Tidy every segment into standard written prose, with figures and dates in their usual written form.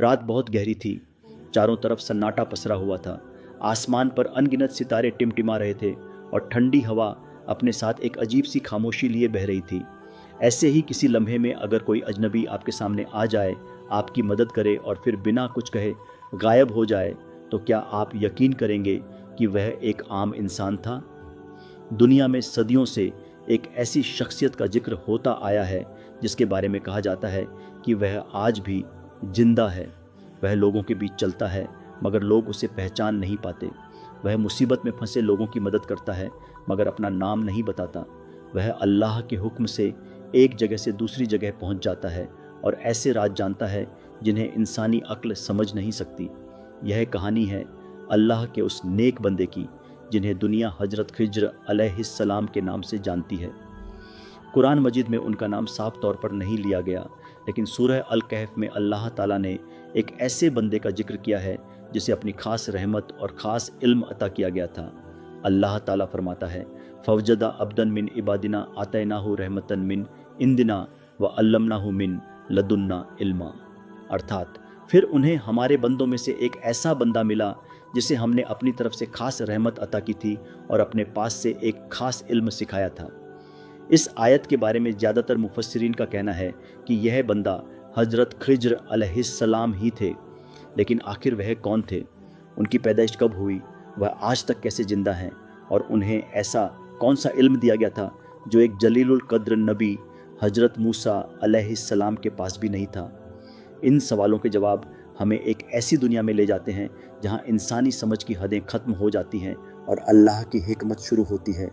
रात बहुत गहरी थी। चारों तरफ सन्नाटा पसरा हुआ था। आसमान पर अनगिनत सितारे टिमटिमा रहे थे और ठंडी हवा अपने साथ एक अजीब सी खामोशी लिए बह रही थी। ऐसे ही किसी लम्हे में अगर कोई अजनबी आपके सामने आ जाए, आपकी मदद करे और फिर बिना कुछ कहे गायब हो जाए, तो क्या आप यकीन करेंगे कि वह एक आम इंसान था? दुनिया में सदियों से एक ऐसी शख्सियत का जिक्र होता आया है जिसके बारे में कहा जाता है कि वह आज भी जिंदा है। वह लोगों के बीच चलता है मगर लोग उसे पहचान नहीं पाते। वह मुसीबत में फंसे लोगों की मदद करता है मगर अपना नाम नहीं बताता। वह अल्लाह के हुक्म से एक जगह से दूसरी जगह पहुंच जाता है और ऐसे राज जानता है जिन्हें इंसानी अक्ल समझ नहीं सकती। यह कहानी है अल्लाह के उस नेक बंदे की जिन्हें दुनिया हजरत खिज्र अलैहिस्सलाम के नाम से जानती है। कुरान मजीद में उनका नाम साफ तौर पर नहीं लिया गया, लेकिन सूरह अल कहफ में अल्लाह ताला ने एक ऐसे बंदे का जिक्र किया है जिसे अपनी खास रहमत और ख़ास इल्म अता किया गया था। अल्लाह ताला फरमाता है, फवजदा अब्दन मिन इबादिना आतैनाहु रहमतन मिन इंदिना व अल्लमनाहु मिन लदुन्ना इल्मा। अर्थात फिर उन्हें हमारे बंदों में से एक ऐसा बंदा मिला जिसे हमने अपनी तरफ से खास रहमत अता की थी और अपने पास से एक खास इल्म सिखाया था। इस आयत के बारे में ज़्यादातर मुफस्सिरीन का कहना है कि यह बंदा हजरत खिज्र अलैहिस्सलाम ही थे। लेकिन आखिर वह कौन थे? उनकी पैदाइश कब हुई? वह आज तक कैसे ज़िंदा हैं? और उन्हें ऐसा कौन सा इल्म दिया गया था जो एक जलीलुल कद्र नबी हजरत मूसा अलैहिस्सलाम के पास भी नहीं था? इन सवालों के जवाब हमें एक ऐसी दुनिया में ले जाते हैं जहां इंसानी समझ की हदें ख़त्म हो जाती हैं और अल्लाह की हिकमत शुरू होती है।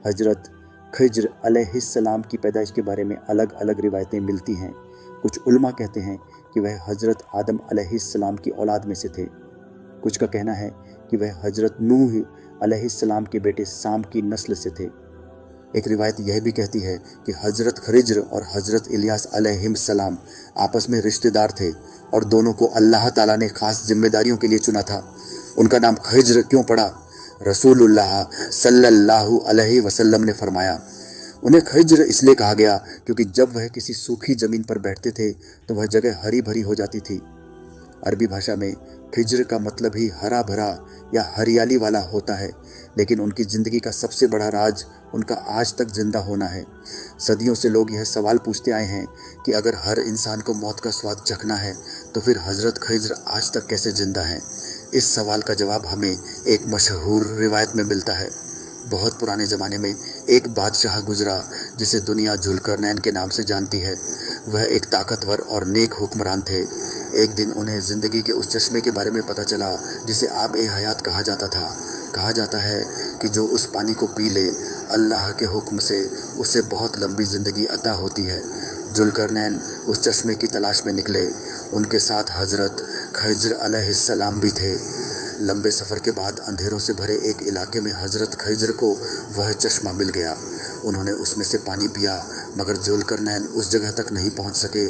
हजरत खिज्र अलैहिस्सलाम की पैदाइश के बारे में अलग अलग रिवायतें मिलती हैं। कुछ उलमा कहते हैं कि वह हजरत आदम अलैहिस्सलाम की औलाद में से थे। कुछ का कहना है कि वह हजरत नूह अलैहिस्सलाम के बेटे साम की नस्ल से थे। एक रिवायत यह भी कहती है कि हजरत खिज्र और हजरत इलियास अलैहिस्सलाम आपस में रिश्तेदार थे और दोनों को अल्लाह ताला ने खास जिम्मेदारियों के लिए चुना था। उनका नाम खिज्र क्यों पड़ा? रसूलुल्लाह सल्लल्लाहु अलैहि वसल्लम ने फरमाया, उन्हें खिज्र इसलिए कहा गया क्योंकि जब वह किसी सूखी ज़मीन पर बैठते थे तो वह जगह हरी भरी हो जाती थी। अरबी भाषा में खिज्र का मतलब ही हरा भरा या हरियाली वाला होता है, लेकिन उनकी ज़िंदगी का सबसे बड़ा राज उनका आज तक जिंदा होना है। सदियों से लोग यह सवाल पूछते आए हैं कि अगर हर इंसान को मौत का स्वाद चखना है तो फिर हजरत खिज्र आज तक कैसे जिंदा हैं? इस सवाल का जवाब हमें एक मशहूर रिवायत में मिलता है। बहुत पुराने ज़माने में एक बादशाह गुजरा जिसे दुनिया जुल्करनैन के नाम से जानती है। वह एक ताकतवर और नेक हुक्मरान थे। एक दिन उन्हें ज़िंदगी के उस चश्मे के बारे में पता चला जिसे आब ए हयात कहा जाता था। कहा जाता है कि जो उस पानी को पी ले अल्लाह के हुक्म से उसे बहुत लंबी ज़िंदगी अता होती है। जुल्करनैन उस चश्मे की तलाश में निकले। उनके साथ हजरत खिज्र अलैहिस्सलाम भी थे। लंबे सफ़र के बाद अंधेरों से भरे एक इलाके में हजरत खिज्र को वह चश्मा मिल गया। उन्होंने उसमें से पानी पिया मगर जुल्करनैन उस जगह तक नहीं पहुंच सके।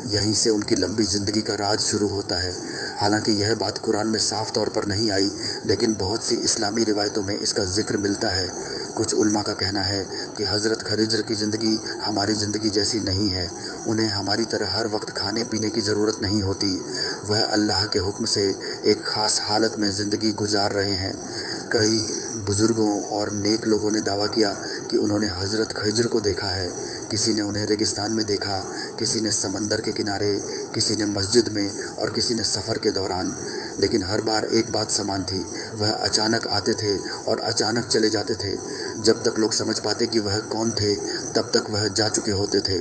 यहीं से उनकी लंबी ज़िंदगी का राज शुरू होता है। हालांकि यह बात कुरान में साफ तौर पर नहीं आई, लेकिन बहुत सी इस्लामी रिवायतों में इसका जिक्र मिलता है। कुछ उल्मा का कहना है कि हज़रत खिज्र की ज़िंदगी हमारी ज़िंदगी जैसी नहीं है। उन्हें हमारी तरह हर वक्त खाने पीने की ज़रूरत नहीं होती। वह अल्लाह के हुक्म से एक ख़ास हालत में ज़िंदगी गुजार रहे हैं। कई बुज़ुर्गों और नेक लोगों ने दावा किया कि उन्होंने हज़रत खिज्र को देखा है। किसी ने उन्हें रेगिस्तान में देखा, किसी ने समंदर के किनारे, किसी ने मस्जिद में और किसी ने सफ़र के दौरान। लेकिन हर बार एक बात समान थी, वह अचानक आते थे और अचानक चले जाते थे। जब तक लोग समझ पाते कि वह कौन थे तब तक वह जा चुके होते थे।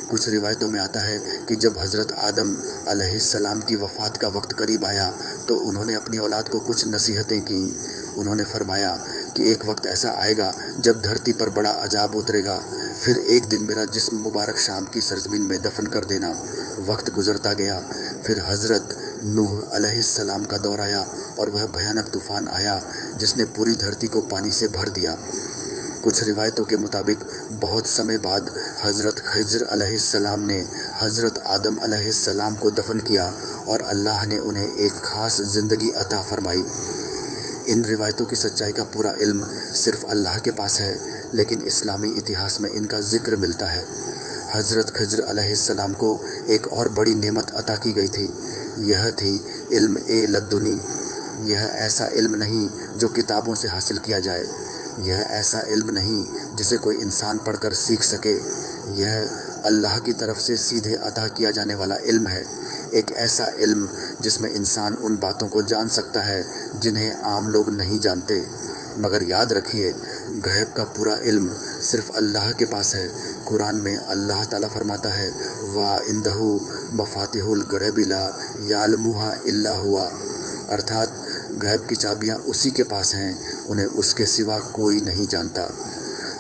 कुछ रिवायतों में आता है कि जब हज़रत आदम अलैहिस्सलाम की वफ़ात का वक्त करीब आया तो उन्होंने अपनी औलाद को कुछ नसीहतें की। उन्होंने फरमाया कि एक वक्त ऐसा आएगा जब धरती पर बड़ा अजाब उतरेगा। फिर एक दिन मेरा जिस्म मुबारक शाम की सरजमीन में दफन कर देना। वक्त गुजरता गया। फिर हज़रत नूह अलैहिस्सलाम का दौर आया और वह भयानक तूफ़ान आया जिसने पूरी धरती को पानी से भर दिया। कुछ रिवायतों के मुताबिक बहुत समय बाद हज़रत खिज्र अलैहिस्सलाम ने हज़रत आदम अलैहिस्सलाम को दफन किया और अल्लाह ने उन्हें एक ख़ास ज़िंदगी अता फरमाई। इन रिवायतों की सच्चाई का पूरा इल्म सिर्फ़ अल्लाह के पास है, लेकिन इस्लामी इतिहास में इनका ज़िक्र मिलता है। हज़रत खिज्र अलैहिस्सलाम को एक और बड़ी नेमत अता की गई थी। یہ تھی علم لدنی۔ یہ ایسا علم نہیں جو کتابوں سے حاصل کیا جائے، یہ ایسا علم نہیں جسے کوئی انسان پڑھ کر سیکھ سکے، یہ اللہ کی طرف سے سیدھے عطا کیا جانے والا علم ہے، ایک ایسا علم جس میں انسان ان باتوں کو جان سکتا ہے جنہیں عام لوگ نہیں جانتے۔ مگر یاد رکھیے، غیب کا پورا علم صرف اللہ کے پاس ہے۔ قرآن میں اللہ تعالیٰ فرماتا ہے وَعِندَهُ مَفَاتِحُ الْغَیْبِ لَا يَعْلَمُهَا إِلَّا هُوَ، ارتھات غیب کی چابیاں اسی کے پاس ہیں، انہیں اس کے سوا کوئی نہیں جانتا۔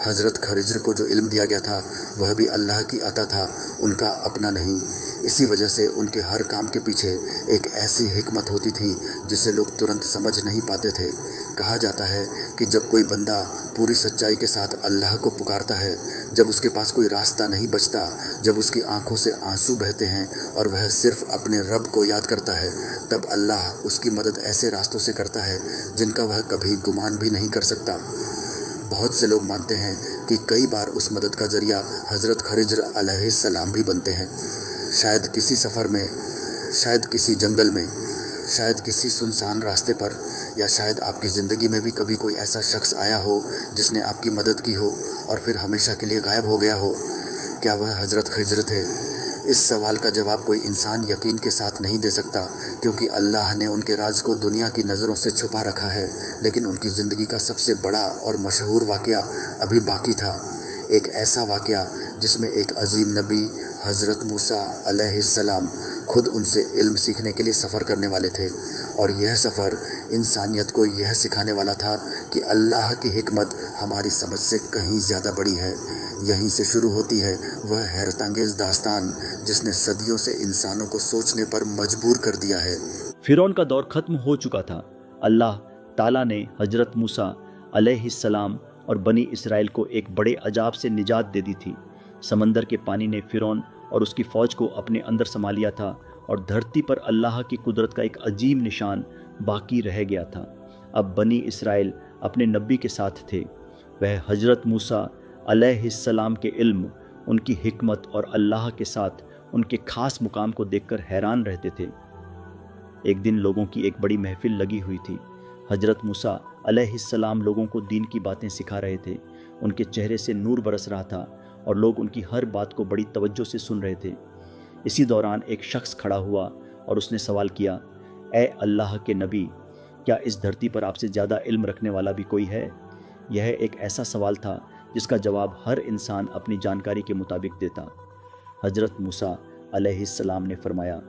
حضرت خضر کو جو علم دیا گیا تھا وہ بھی اللہ کی عطا تھا، ان کا اپنا نہیں۔ اسی وجہ سے ان کے ہر کام کے پیچھے ایک ایسی حکمت ہوتی تھی جسے لوگ ترنت سمجھ نہیں پاتے تھے۔ کہا جاتا ہے کہ جب کوئی بندہ پوری سچائی کے ساتھ اللہ کو پکارتا ہے، جب اس کے پاس کوئی راستہ نہیں بچتا، جب اس کی آنکھوں سے آنسو بہتے ہیں اور وہ صرف اپنے رب کو یاد کرتا ہے، تب اللہ اس کی مدد ایسے راستوں سے کرتا ہے جن کا وہ کبھی گمان بھی نہیں کر سکتا۔ بہت سے لوگ مانتے ہیں کہ کئی بار اس مدد کا ذریعہ حضرت خضر علیہ السلام بھی بنتے ہیں۔ شاید کسی سفر میں، شاید کسی جنگل میں، شاید کسی سنسان راستے پر، یا شاید آپ کی زندگی میں بھی کبھی کوئی ایسا شخص آیا ہو جس نے آپ کی مدد کی ہو اور پھر ہمیشہ کے لیے غائب ہو گیا ہو۔ کیا وہ حضرت خضر تھے؟ اس سوال کا جواب کوئی انسان یقین کے ساتھ نہیں دے سکتا، کیونکہ اللہ نے ان کے راز کو دنیا کی نظروں سے چھپا رکھا ہے، لیکن ان کی زندگی کا سب سے بڑا اور مشہور واقعہ ابھی باقی تھا، ایک ایسا واقعہ جس میں ایک عظیم نبی حضرت موسیٰ علیہ السلام خود ان سے علم سیکھنے کے لیے سفر کرنے والے تھے، اور یہ سفر انسانیت کو یہ سکھانے والا تھا کہ اللہ کی حکمت ہماری سمجھ سے کہیں زیادہ بڑی ہے۔ یہیں سے شروع ہوتی ہے وہ حیرت انگیز داستان جس نے صدیوں سے انسانوں کو سوچنے پر مجبور کر دیا ہے۔ فرعون کا دور ختم ہو چکا تھا۔ اللہ تعالیٰ نے حضرت موسیٰ علیہ السلام اور بنی اسرائیل کو ایک بڑے عذاب سے نجات دے دی تھی۔ سمندر کے پانی نے فرعون اور اس کی فوج کو اپنے اندر سما لیا تھا، اور دھرتی پر اللہ کی قدرت کا ایک عظیم نشان باقی رہ گیا تھا۔ اب بنی اسرائیل اپنے نبی کے ساتھ تھے۔ وہ حضرت موسیٰ علیہ السلام کے علم، ان کی حکمت اور اللہ کے ساتھ ان کے خاص مقام کو دیکھ کر حیران رہتے تھے۔ ایک دن لوگوں کی ایک بڑی محفل لگی ہوئی تھی۔ حضرت موسیٰ علیہ السلام لوگوں کو دین کی باتیں سکھا رہے تھے۔ ان کے چہرے سے نور برس رہا تھا اور لوگ ان کی ہر بات کو بڑی توجہ سے سن رہے تھے۔ اسی دوران ایک شخص کھڑا ہوا اور اس نے سوال کیا، اے اللہ کے نبی، کیا اس دھرتی پر آپ سے زیادہ علم رکھنے والا بھی کوئی ہے؟ یہ ایک ایسا سوال تھا جس کا جواب ہر انسان اپنی جانکاری کے مطابق دیتا۔ حضرت موسیٰ علیہ السلام نے فرمایا،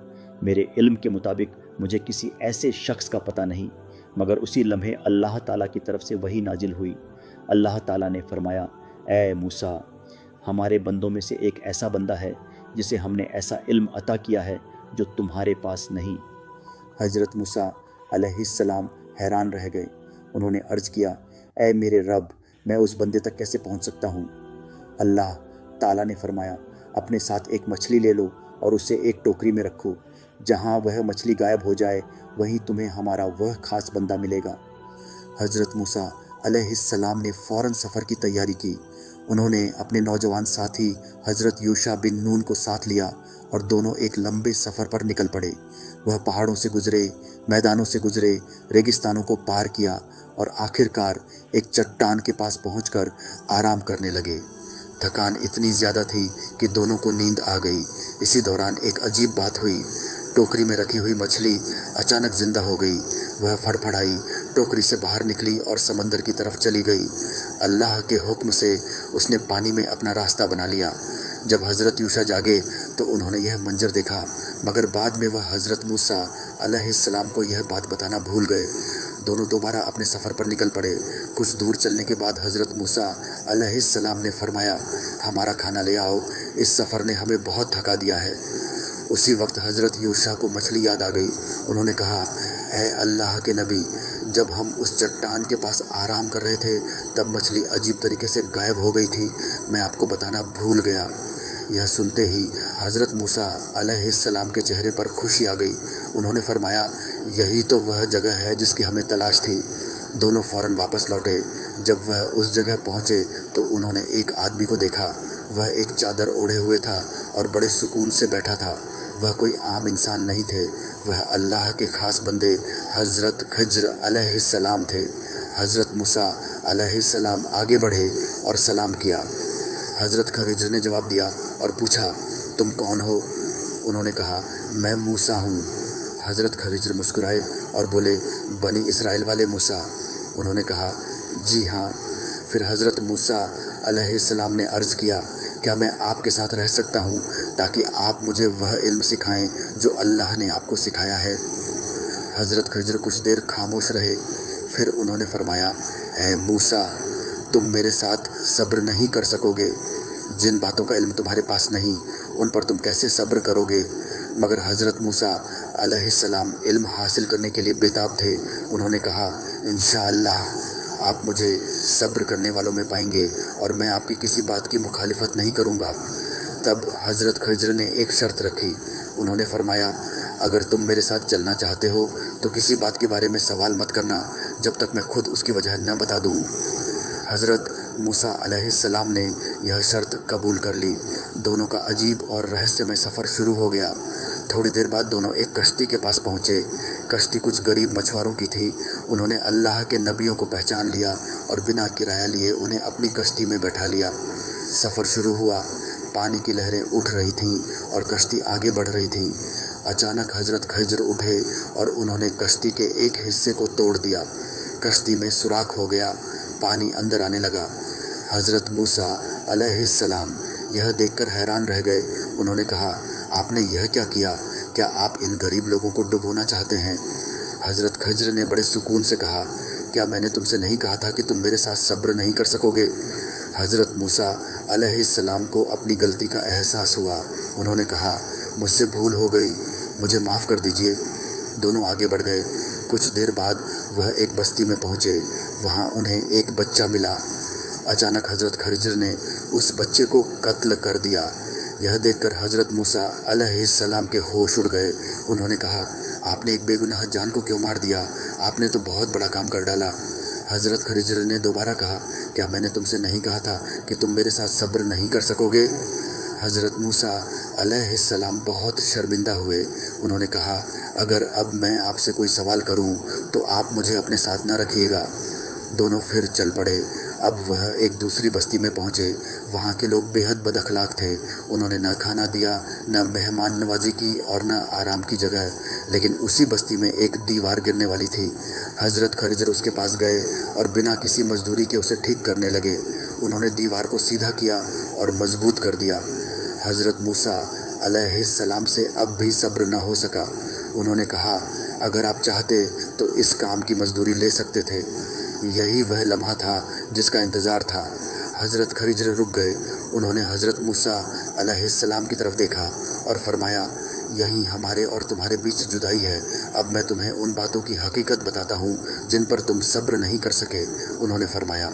میرے علم کے مطابق مجھے کسی ایسے شخص کا پتہ نہیں، مگر اسی لمحے اللہ تعالیٰ کی طرف سے وحی نازل ہوئی۔ اللہ تعالیٰ نے فرمایا، اے موسیٰ، ہمارے بندوں میں سے ایک ایسا بندہ ہے جسے ہم نے ایسا علم عطا کیا ہے جو تمہارے پاس نہیں۔ حضرت موسیٰ علیہ السلام حیران رہ گئے۔ انہوں نے عرض کیا، اے میرے رب، میں اس بندے تک کیسے پہنچ سکتا ہوں؟ اللہ تعالیٰ نے فرمایا، اپنے ساتھ ایک مچھلی لے لو اور اسے ایک ٹوکری میں رکھو، جہاں وہ مچھلی غائب ہو جائے وہیں تمہیں ہمارا وہ خاص بندہ ملے گا۔ حضرت موسیٰ علیہ السلام نے فوراً سفر کی تیاری کی۔ انہوں نے اپنے نوجوان ساتھی حضرت یوشع بن نون کو ساتھ لیا اور دونوں ایک لمبے سفر پر نکل پڑے۔ وہ پہاڑوں سے گزرے، میدانوں سے گزرے، ریگستانوں کو پار کیا اور آخر کار ایک چٹان کے پاس پہنچ کر آرام کرنے لگے۔ تھکان اتنی زیادہ تھی کہ دونوں کو نیند آ گئی۔ اسی دوران ایک عجیب بات ہوئی۔ ٹوکری میں رکھی ہوئی مچھلی اچانک زندہ ہو گئی۔ وہ پھڑپھڑائی، ٹوکری سے باہر نکلی اور سمندر کی طرف چلی گئی۔ اللہ کے حکم سے اس نے پانی میں اپنا راستہ بنا لیا۔ جب حضرت یوشع جاگے تو انہوں نے یہ منظر دیکھا، مگر بعد میں وہ حضرت موسیٰ علیہ السلام کو یہ بات بتانا بھول گئے۔ دونوں دوبارہ اپنے سفر پر نکل پڑے۔ کچھ دور چلنے کے بعد حضرت موسیٰ علیہ السلام نے فرمایا، ہمارا کھانا لے آؤ، اس سفر نے ہمیں بہت تھکا دیا ہے۔ اسی وقت حضرت یوشع کو مچھلی یاد آ گئی۔ انہوں نے کہا، اے اللہ کے نبی، جب ہم اس چٹان کے پاس آرام کر رہے تھے تب مچھلی عجیب طریقے سے غائب ہو گئی تھی، میں آپ کو بتانا بھول گیا۔ یہ سنتے ہی حضرت موسیٰ علیہ السلام کے چہرے پر خوشی آ گئی۔ انہوں نے فرمایا، یہی تو وہ جگہ ہے جس کی ہمیں تلاش تھی۔ دونوں فوراً واپس لوٹے۔ جب وہ اس جگہ پہنچے تو انہوں نے ایک آدمی کو دیکھا۔ وہ ایک چادر اوڑھے ہوئے تھا اور بڑے سکون سے بیٹھا تھا۔ वह कोई आम इंसान नहीं थे, वह अल्लाह के ख़ास बंदे हज़रत खिज्र अलैहिस्सलाम थे। हज़रत मूसा अलैहिस्सलाम आगे बढ़े और सलाम किया। हज़रत खिज्र ने जवाब दिया और पूछा, तुम कौन हो? उन्होंने कहा, मैं मूसा हूँ। हज़रत खिज्र मुस्कुराए और बोले, बनी इसराइल वाले मूसा? उन्होंने कहा, जी हाँ। फिर हज़रत मूसा अलैहिस्सलाम ने अर्ज़ किया, क्या मैं आपके साथ रह सकता हूँ ताकि आप मुझे वह इल्म सिखाएं जो अल्लाह ने आपको सिखाया है? हज़रत खिज्र कुछ देर खामोश रहे, फिर उन्होंने फरमाया, ऐ मूसा, तुम मेरे साथ सब्र नहीं कर सकोगे। जिन बातों का इल्म तुम्हारे पास नहीं, उन पर तुम कैसे सब्र करोगे? मगर हज़रत मूसा अलैहिस्सलाम इल्म हासिल करने के लिए बेताब थे। उन्होंने कहा, इंशाअल्लाह आप मुझे सब्र करने वालों में पाएंगे और मैं आपकी किसी बात की मुखालिफत नहीं करूँगा। तब हज़रत खिज्र ने एक शर्त रखी। उन्होंने फरमाया, अगर तुम मेरे साथ चलना चाहते हो तो किसी बात के बारे में सवाल मत करना जब तक मैं खुद उसकी वजह न बता दूँ। हज़रत मूसा अलैहिस्सलाम ने यह शर्त कबूल कर ली। दोनों का अजीब और रहस्यमय सफ़र शुरू हो गया। थोड़ी देर बाद दोनों एक कश्ती के पास पहुँचे। कश्ती कुछ गरीब मछुआरों की थी। उन्होंने अल्लाह के नबियों को पहचान लिया और बिना किराया लिए उन्हें अपनी कश्ती में बैठा लिया। सफ़र शुरू हुआ। पानी की लहरें उठ रही थीं और कश्ती आगे बढ़ रही थी। अचानक हज़रत खिज्र उठे और उन्होंने कश्ती के एक हिस्से को तोड़ दिया। कश्ती में सुराख हो गया, पानी अंदर आने लगा। हज़रत मूसा अलैहिस्सलाम यह देखकर हैरान रह गए। उन्होंने कहा, आपने यह क्या किया? क्या आप इन गरीब लोगों को डुबोना चाहते हैं? हज़रत खिज्र ने बड़े सुकून से कहा, क्या मैंने तुमसे नहीं कहा था कि तुम मेरे साथ सब्र नहीं कर सकोगे? हज़रत मूसा अलैहिस्सलाम को अपनी गलती का एहसास हुआ। उन्होंने कहा, मुझसे भूल हो गई, मुझे माफ़ कर दीजिए। दोनों आगे बढ़ गए। कुछ देर बाद वह एक बस्ती में पहुँचे। वहाँ उन्हें एक बच्चा मिला। अचानक हज़रत खिज्र ने उस बच्चे को कत्ल कर दिया। यह देखकर हज़रत मूसा अलैहिस्सलाम के होश उड़ गए। उन्होंने कहा, आपने एक बेगुनाह जान को क्यों मार दिया? आपने तो बहुत बड़ा काम कर डाला। हज़रत खिज्र ने दोबारा कहा, क्या मैंने तुमसे नहीं कहा था कि तुम मेरे साथ सब्र नहीं कर सकोगे? हज़रत मूसा अलैहिस्सलाम बहुत शर्मिंदा हुए। उन्होंने कहा, अगर अब मैं आपसे कोई सवाल करूं तो आप मुझे अपने साथ न रखिएगा। दोनों फिर चल पड़े। अब वह एक दूसरी बस्ती में पहुँचे। वहाँ के लोग बेहद बदअखलाक थे। उन्होंने न खाना दिया, न मेहमान नवाजी की और न आराम की जगह। लेकिन उसी बस्ती में एक दीवार गिरने वाली थी। हज़रत खिज्र उसके पास गए और बिना किसी मजदूरी के उसे ठीक करने लगे। उन्होंने दीवार को सीधा किया और मजबूत कर दिया। हज़रत मूसा अलैहिस्सलाम से अब भी सब्र न हो सका। उन्होंने कहा, अगर आप चाहते तो इस काम की मजदूरी ले सकते थे। यही वह लम्हा था जिसका इंतज़ार था। हज़रत खिज्र रुक गए। उन्होंने हज़रत मूसा अलैहिस्सलाम की तरफ देखा और फरमाया, यही हमारे और तुम्हारे बीच जुदाई है। अब मैं तुम्हें उन बातों की हकीकत बताता हूँ जिन पर तुम सब्र नहीं कर सके। उन्होंने फरमाया,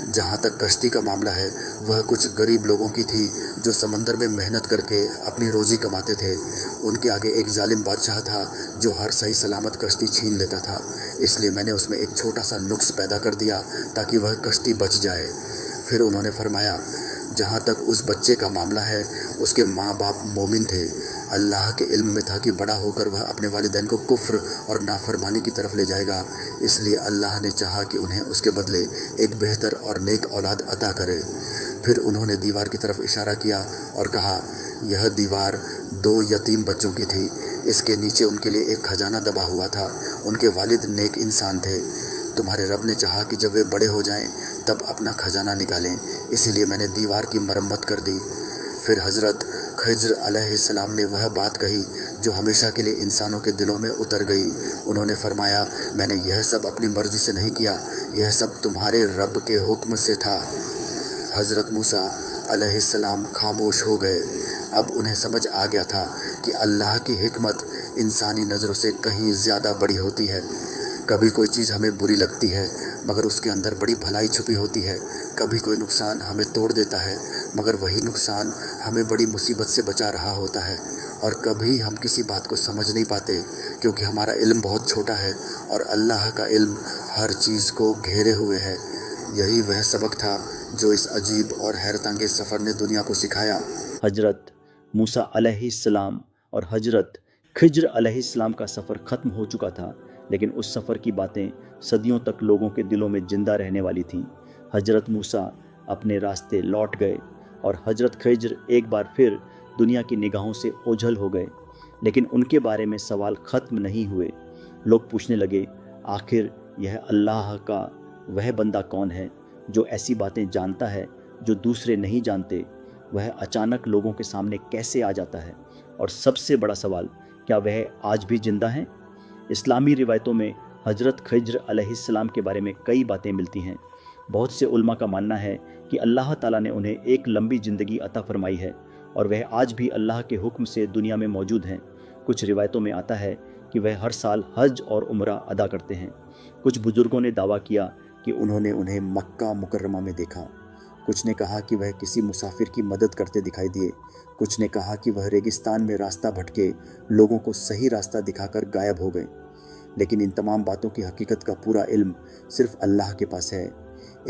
जहाँ तक कश्ती का मामला है, वह कुछ गरीब लोगों की थी जो समंदर में मेहनत करके अपनी रोज़ी कमाते थे। उनके आगे एक जालिम बादशाह था जो हर सही सलामत कश्ती छीन लेता था। इसलिए मैंने उसमें एक छोटा सा नुक्स पैदा कर दिया ताकि वह कश्ती बच जाए। फिर उन्होंने फरमाया, जहाँ तक उस बच्चे का मामला है, उसके माँ बाप मोमिन थे। अल्लाह के इल्म में था कि बड़ा होकर वह अपने वालिदैन को कुफ्र और नाफरमानी की तरफ ले जाएगा। इसलिए अल्लाह ने चाहा कि उन्हें उसके बदले एक बेहतर और नेक औलाद अता करे। फिर उन्होंने दीवार की तरफ इशारा किया और कहा, यह दीवार 2 यतीम बच्चों की थी। इसके नीचे उनके लिए एक खजाना दबा हुआ था। उनके वालिद नेक इंसान थे। तुम्हारे रब ने चाहा कि जब वे बड़े हो जाएं तब अपना खजाना निकालें, इसीलिए मैंने दीवार की मरम्मत कर दी। फिर हज़रत खिज्र अलैहिस्सलाम ने वह बात कही जो हमेशा के लिए इंसानों के दिलों में उतर गई। उन्होंने फरमाया, मैंने यह सब अपनी मर्ज़ी से नहीं किया, यह सब तुम्हारे रब के हुक्म से था। हज़रत मूसा अलैहिस्सलाम खामोश हो गए। अब उन्हें समझ आ गया था कि अल्लाह की हिकमत इंसानी नज़रों से कहीं ज़्यादा बड़ी होती है। कभी कोई चीज़ हमें बुरी लगती है मगर उसके अंदर बड़ी भलाई छुपी होती है। कभी कोई नुकसान हमें तोड़ देता है मगर वही नुकसान हमें बड़ी मुसीबत से बचा रहा होता है। और कभी हम किसी बात को समझ नहीं पाते क्योंकि हमारा इल्म बहुत छोटा है और अल्लाह का इल्म हर चीज़ को घेरे हुए है। यही वह सबक था जो इस अजीब और हैरत अंगेज़ सफ़र ने दुनिया को सिखाया। हज़रत मूसा अलैहिस्सलाम और हजरत खिज्र अलैहिस्सलाम का सफ़र ख़त्म हो चुका था, लेकिन उस सफ़र की बातें सदियों तक लोगों के दिलों में जिंदा रहने वाली थीं। हजरत मूसा अपने रास्ते लौट गए और हजरत खिज्र एक बार फिर दुनिया की निगाहों से ओझल हो गए, लेकिन उनके बारे में सवाल ख़त्म नहीं हुए। लोग पूछने लगे, आखिर यह अल्लाह का वह बंदा कौन है जो ऐसी बातें जानता है जो दूसरे नहीं जानते? वह अचानक लोगों के सामने कैसे आ जाता है? और सबसे बड़ा सवाल, क्या वह आज भी जिंदा हैं? इस्लामी रिवायतों में हजरत खिज्र अलैहिस्सलाम के बारे में कई बातें मिलती हैं। बहुत से उल्मा का मानना है कि अल्लाह ताला ने उन्हें एक लंबी ज़िंदगी अता फरमाई है और वह आज भी अल्लाह के हुक्म से दुनिया में मौजूद हैं। कुछ रिवायतों में आता है कि वह हर साल हज और उम्रा अदा करते हैं। कुछ बुजुर्गों ने दावा किया कि उन्होंने उन्हें मक्का मुकर्रमा में देखा। कुछ ने कहा कि वह किसी मुसाफिर की मदद करते दिखाई दिए। कुछ ने कहा कि वह रेगिस्तान में रास्ता भटके लोगों को सही रास्ता दिखाकर गायब हो गए। लेकिन इन तमाम बातों की हकीकत का पूरा इल्म सिर्फ अल्लाह के पास है।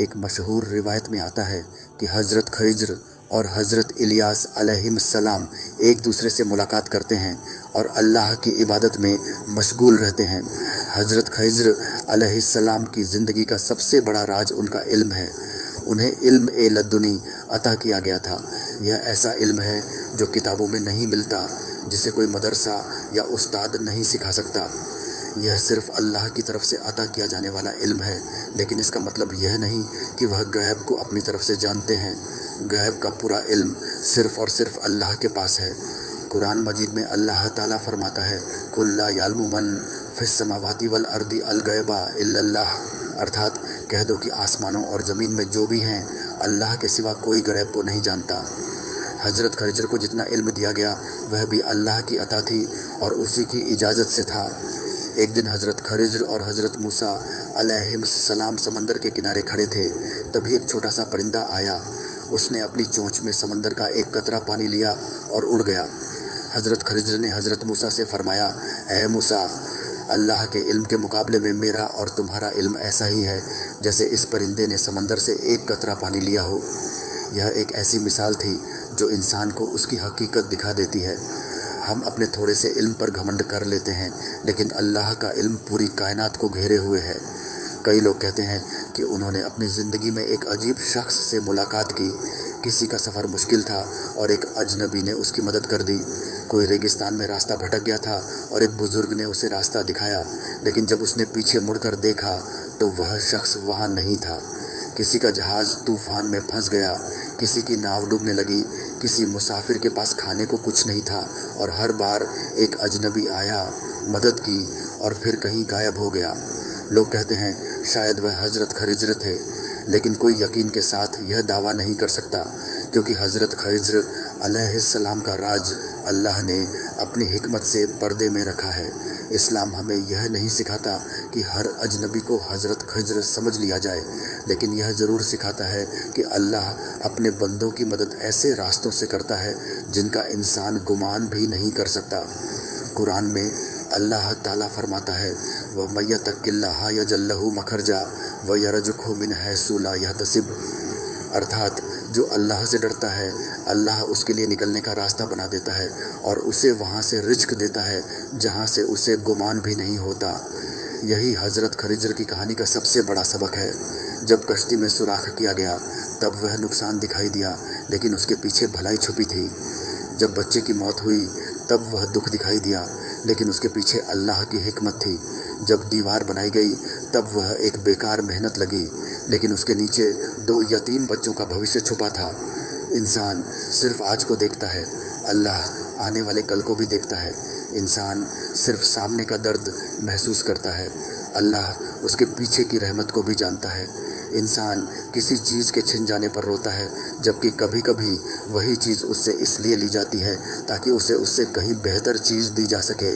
एक मशहूर रिवायत में आता है कि हज़रत खिज्र और हज़रत इलियास अलैहिस्सलाम एक दूसरे से मुलाकात करते हैं और अल्लाह की इबादत में मशगूल रहते हैं। हज़रत खिज्र अलैहिस्सलाम की ज़िंदगी का सबसे बड़ा राज उनका इल्म है। उन्हें इल्म ए लद्दुनी अता किया गया था। यह ऐसा इल्म है जो किताबों में नहीं मिलता, जिसे कोई मदरसा या उस्ताद नहीं सिखा सकता। यह सिर्फ अल्लाह की तरफ से अता किया जाने वाला इल्म है, लेकिन इसका मतलब यह नहीं कि वह गैब को अपनी तरफ से जानते हैं। गैब का पूरा इल्म सिर्फ और सिर्फ अल्लाह के पास है। कुरान मजीद में अल्लाह ताला फरमाता है, कुल ला यालमु मन फिस समावाति वल अर्दी अल गैबा इल्लल्लाह, अर्थात कह दो कि आसमानों और ज़मीन में जो भी हैं अल्लाह के सिवा कोई गैब को नहीं जानता। हज़रत खिज्र को जितना इल्म दिया गया वह भी अल्लाह की अता थी और उसी की इजाज़त से था। एक दिन हज़रत खिज्र और हज़रत मूसा अलैहिस्सलाम समंदर के किनारे खड़े थे। तभी एक छोटा सा परिंदा आया। उसने अपनी चोंच में समंदर का एक कतरा पानी लिया और उड़ गया। हज़रत खिज्र ने हज़रत मूसा से फरमाया, ऐ मूसा, अल्लाह के इल्म के मुकाबले में मेरा और तुम्हारा इल्म ऐसा ही है जैसे इस परिंदे ने समंदर से एक कतरा पानी लिया हो। यह एक ऐसी मिसाल थी जो इंसान को उसकी हकीकत दिखा देती है। हम अपने थोड़े से इल्म पर घमंड कर लेते हैं, लेकिन अल्लाह का इल्म पूरी कायनात को घेरे हुए है। कई लोग कहते हैं कि उन्होंने अपनी ज़िंदगी में एक अजीब शख्स से मुलाकात की। किसी का सफ़र मुश्किल था और एक अजनबी ने उसकी मदद कर दी। कोई रेगिस्तान में रास्ता भटक गया था और एक बुज़ुर्ग ने उसे रास्ता दिखाया, लेकिन जब उसने पीछे मुड़कर देखा तो वह शख्स वहाँ नहीं था। किसी का जहाज़ तूफ़ान में फंस गया, किसी की नाव डूबने लगी, किसी मुसाफिर के पास खाने को कुछ नहीं था और हर बार एक अजनबी आया, मदद की और फिर कहीं गायब हो गया। लोग कहते हैं शायद वह हज़रत खिज्र थे, लेकिन कोई यकीन के साथ यह दावा नहीं कर सकता, क्योंकि हज़रत खिज्र अलैहिस्सलाम का राज अल्लाह ने अपनी हिकमत से पर्दे में रखा है। इस्लाम हमें यह नहीं सिखाता कि हर अजनबी को हज़रत खिज्र समझ लिया जाए, लेकिन यह ज़रूर सिखाता है कि अल्लाह अपने बंदों की मदद ऐसे रास्तों से करता है जिनका इंसान गुमान भी नहीं कर सकता। कुरान में अल्लाह ताला फरमाता है, व मय्यतकिल्लाह यजल्लहु मखरजा व यरजुकहु मिन हैसु ला यहतसिब, अर्थात जो अल्लाह से डरता है अल्लाह उसके लिए निकलने का रास्ता बना देता है और उसे वहाँ से रिज़्क देता है जहाँ से उसे गुमान भी नहीं होता। यही हज़रत खिज्र की कहानी का सबसे बड़ा सबक है। जब कश्ती में सुराख किया गया तब वह नुकसान दिखाई दिया, लेकिन उसके पीछे भलाई छुपी थी। जब बच्चे की मौत हुई तब वह दुख दिखाई दिया, लेकिन उसके पीछे अल्लाह की हिकमत थी। जब दीवार बनाई गई तब वह एक बेकार मेहनत लगी, लेकिन उसके नीचे 2 यतीम बच्चों का भविष्य छुपा था। इंसान सिर्फ आज को देखता है, अल्लाह आने वाले कल को भी देखता है। इंसान सिर्फ सामने का दर्द महसूस करता है, अल्लाह उसके पीछे की रहमत को भी जानता है। इंसान किसी चीज़ के छिन जाने पर रोता है, जबकि कभी कभी वही चीज़ उससे इसलिए ली जाती है ताकि उसे उससे कहीं बेहतर चीज़ दी जा सके।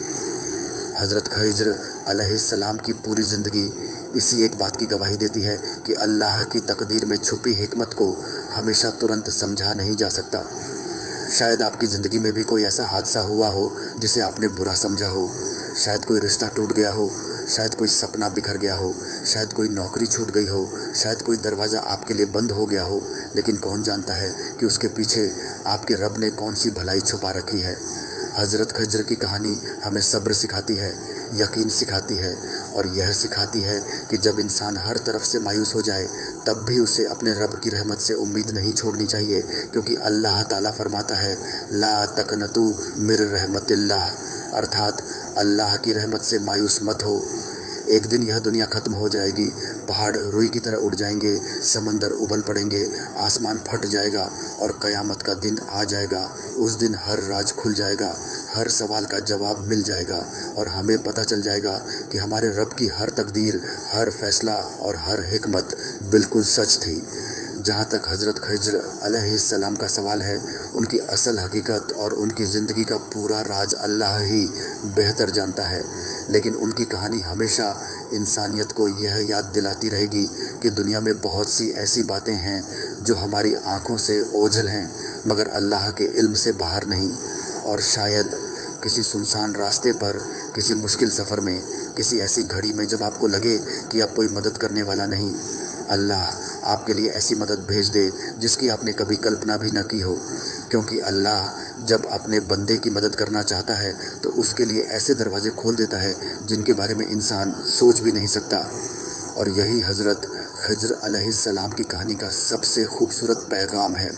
हज़रत खिज्र अलैहिस्सलाम की पूरी ज़िंदगी इसी एक बात की गवाही देती है कि अल्लाह की तकदीर में छुपी हिकमत को हमेशा तुरंत समझा नहीं जा सकता। शायद आपकी ज़िंदगी में भी कोई ऐसा हादसा हुआ हो जिसे आपने बुरा समझा हो। शायद कोई रिश्ता टूट गया हो, शायद कोई सपना बिखर गया हो, शायद कोई नौकरी छूट गई हो, शायद कोई दरवाज़ा आपके लिए बंद हो गया हो, लेकिन कौन जानता है कि उसके पीछे आपके रब ने कौन सी भलाई छुपा रखी है। حضرت خضر کی کہانی ہمیں صبر سکھاتی ہے، یقین سکھاتی ہے، اور یہ سکھاتی ہے کہ جب انسان ہر طرف سے مایوس ہو جائے تب بھی اسے اپنے رب کی رحمت سے امید نہیں چھوڑنی چاہیے، کیونکہ اللہ تعالیٰ فرماتا ہے لا تقنطوا من رحمت اللہ، ارتھات اللہ کی رحمت سے مایوس مت ہو۔ ایک دن یہ دنیا ختم ہو جائے گی، پہاڑ روئی کی طرح اڑ جائیں گے، سمندر ابل پڑیں گے، آسمان پھٹ جائے گا اور قیامت کا دن آ جائے گا۔ اس دن ہر راز کھل جائے گا، ہر سوال کا جواب مل جائے گا، اور ہمیں پتہ چل جائے گا کہ ہمارے رب کی ہر تقدیر، ہر فیصلہ اور ہر حکمت بالکل سچ تھی۔ جہاں تک حضرت خضر علیہ السلام کا سوال ہے، ان کی اصل حقیقت اور ان کی زندگی کا پورا راز اللہ ہی بہتر جانتا ہے، لیکن ان کی کہانی ہمیشہ انسانیت کو یہ یاد دلاتی رہے گی کہ دنیا میں بہت سی ایسی باتیں ہیں جو ہماری آنکھوں سے اوجھل ہیں مگر اللہ کے علم سے باہر نہیں، اور شاید کسی سنسان راستے پر، کسی مشکل سفر میں، کسی ایسی گھڑی میں جب آپ کو لگے کہ اب کوئی مدد کرنے والا نہیں، اللہ آپ کے لیے ایسی مدد بھیج دے جس کی آپ نے کبھی کلپنا بھی نہ کی ہو، کیونکہ اللہ جب اپنے بندے کی مدد کرنا چاہتا ہے تو اس کے لیے ایسے دروازے کھول دیتا ہے جن کے بارے میں انسان سوچ بھی نہیں سکتا۔ اور یہی حضرت خضر علیہ السلام کی کہانی کا سب سے خوبصورت پیغام ہے۔